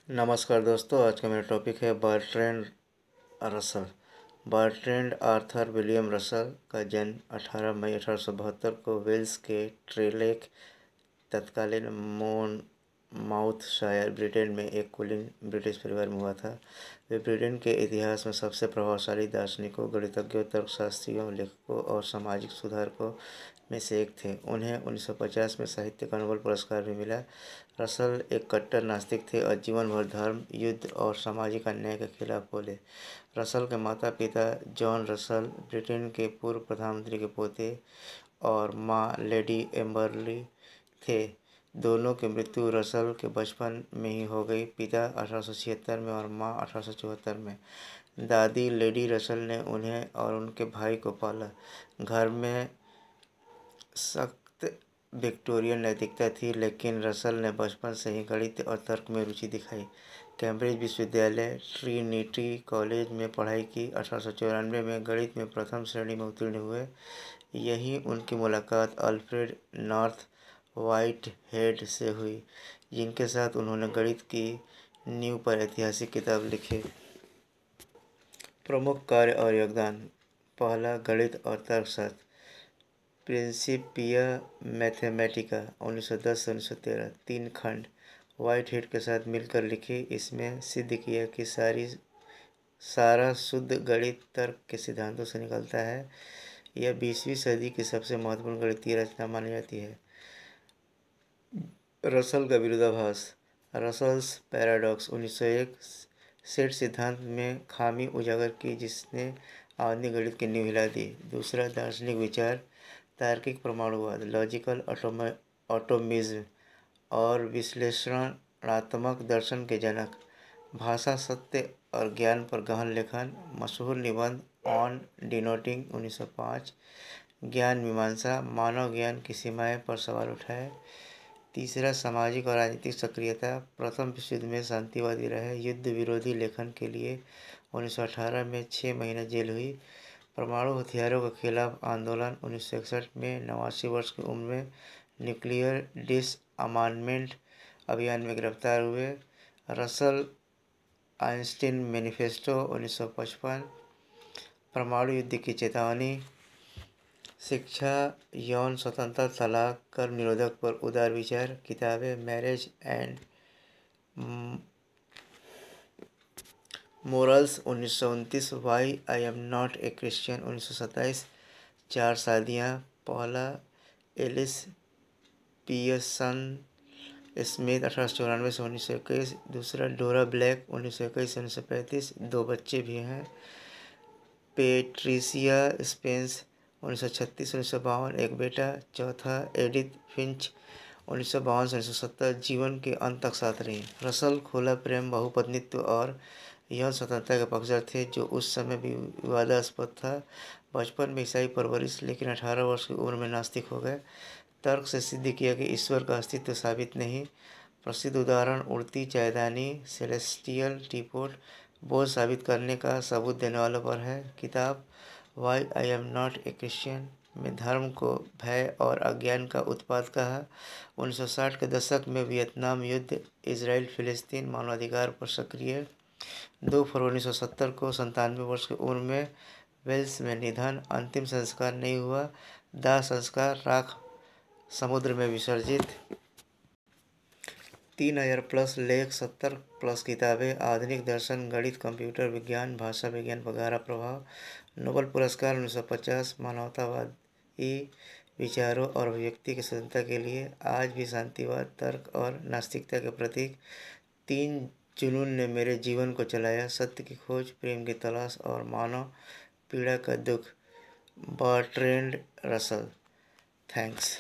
नमस्कार दोस्तों, आज का मेरा टॉपिक है Bertrand Russell. Bertrand Arthur William Russell का जन्म 18 मई 1872 को वेल्स के ट्रेलेक तत्कालीन मोनमाउथशायर ब्रिटेन में एक कुलीन ब्रिटिश परिवार में हुआ था। वे ब्रिटेन के इतिहास में सबसे प्रभावशाली दार्शनिकों, गणितज्ञों, तर्कशास्त्रियों, लेखकों और सामाजिक सुधारकों में से एक थे। उन्हें 1950 में साहित्य का नोबेल पुरस्कार भी मिला। रसल एक कट्टर नास्तिक थे और जीवन भर धर्म, युद्ध और सामाजिक अन्याय के खिलाफ बोले। रसल के माता पिता जॉन रसल ब्रिटेन के पूर्व प्रधानमंत्री के पोते और मां लेडी एम्बरली थे। दोनों की मृत्यु रसल के बचपन में ही हो गई, पिता 1876 में और मां 1874 में। दादी लेडी रसल ने उन्हें और उनके भाई को पाला। घर में सख्त विक्टोरियन नैतिकता थी, लेकिन रसल ने बचपन से ही गणित और तर्क में रुचि दिखाई। कैम्ब्रिज विश्वविद्यालय, ट्रिनिटी कॉलेज में पढ़ाई की। 1894 में गणित में प्रथम श्रेणी में उत्तीर्ण हुए। यहीं उनकी मुलाकात अल्फ्रेड नॉर्थ व्हाइटहेड से हुई, जिनके साथ उन्होंने गणित की नींव पर ऐतिहासिक किताब लिखी। प्रमुख कार्य और योगदान: पहला, गणित और तर्कशास्त्र, प्रिंसिपिया मैथमेटिका 1910 से 1913, 3 खंड, व्हाइटहेड के साथ मिलकर लिखी। इसमें सिद्ध किया कि सारा शुद्ध गणित तर्क के सिद्धांतों से निकलता है। यह 20वीं सदी की सबसे महत्वपूर्ण गणितीय रचना मानी जाती है। रसल का विरोधाभास: रसल्स पैराडॉक्स 1901 सेट सिद्धांत में खामी उजागर की, जिसने आधुनिक गणित की नींव हिला दी। दूसरा, दार्शनिक विचार, तार्किक परमाणुवाद, लॉजिकल ऑटोमिज्म और विश्लेषणात्मक दर्शन के जनक। भाषा, सत्य और ज्ञान पर गहन लेखन, मशहूर निबंध ऑन डिनोटिंग 1905। ज्ञान मीमांसा, मानव ज्ञान की सीमाएं पर सवाल उठाए। तीसरा, सामाजिक और राजनीतिक सक्रियता, प्रथम विश्व युद्ध में शांतिवादी रहे। युद्ध विरोधी लेखन के लिए 1918 में 6 महीने जेल हुई। परमाणु हथियारों के खिलाफ आंदोलन, 1961 में 89 वर्ष की उम्र में न्यूक्लियर डिसआर्मामेंट अभियान में गिरफ्तार हुए। रसल आइंस्टीन मैनिफेस्टो 1955, परमाणु युद्ध की चेतावनी। शिक्षा, यौन स्वतंत्रता, तलाक, कर्म निरोधक पर उदार विचार। किताबें: marriage and morals 1929, why I am not a Christian 1927, 4 शादियाँ। पहला, एलिस पियर्सन स्मिथ 1894 से 1921। दूसरा, डोरा ब्लैक 1921 से 1935, 2 बच्चे भी हैं। पेट्रिसिया स्पेंस 1936 से 1952, एक बेटा। चौथा, एडिथ फिंच 1952 से 1970, जीवन के अंत तक साथ रही। रसल खुला प्रेम, बहुपत्नीत्व और यौन स्वतंत्रता के पक्षधर थे, जो उस समय भी विवादास्पद था। बचपन में ईसाई परवरिश, लेकिन 18 वर्ष की उम्र में नास्तिक हो गए। तर्क से सिद्ध किया कि ईश्वर का अस्तित्व साबित नहीं। प्रसिद्ध उदाहरण उड़ती चायदानी, सेलेस्टियल टीपॉट, बोझ साबित करने का सबूत देने वालों पर है। किताब why I am not a Christian में धर्म को भय और अज्ञान का उत्पाद कहा। 1960 के दशक में वियतनाम युद्ध, इजराइल फिलिस्तीन मानवाधिकार पर सक्रिय। 2 फरवरी 1970 को 97 वर्ष की उम्र में वेल्स में निधन। अंतिम संस्कार नहीं हुआ। दाह संस्कार, राख समुद्र में विसर्जित। 3000+ लेख, 70+ किताबें, आधुनिक दर्शन, गणित, कंप्यूटर विज्ञान, भाषा विज्ञान पर गहरा प्रभाव। नोबेल पुरस्कार 1950, मानवतावादी विचारों और अभिव्यक्ति की स्वतंत्रता के लिए। आज भी शांतिवाद, तर्क और नास्तिकता के प्रतीक। 3 जुनून ने मेरे जीवन को चलाया: सत्य की खोज, प्रेम की तलाश और मानव पीड़ा का दुख। Bertrand Russell. थैंक्स।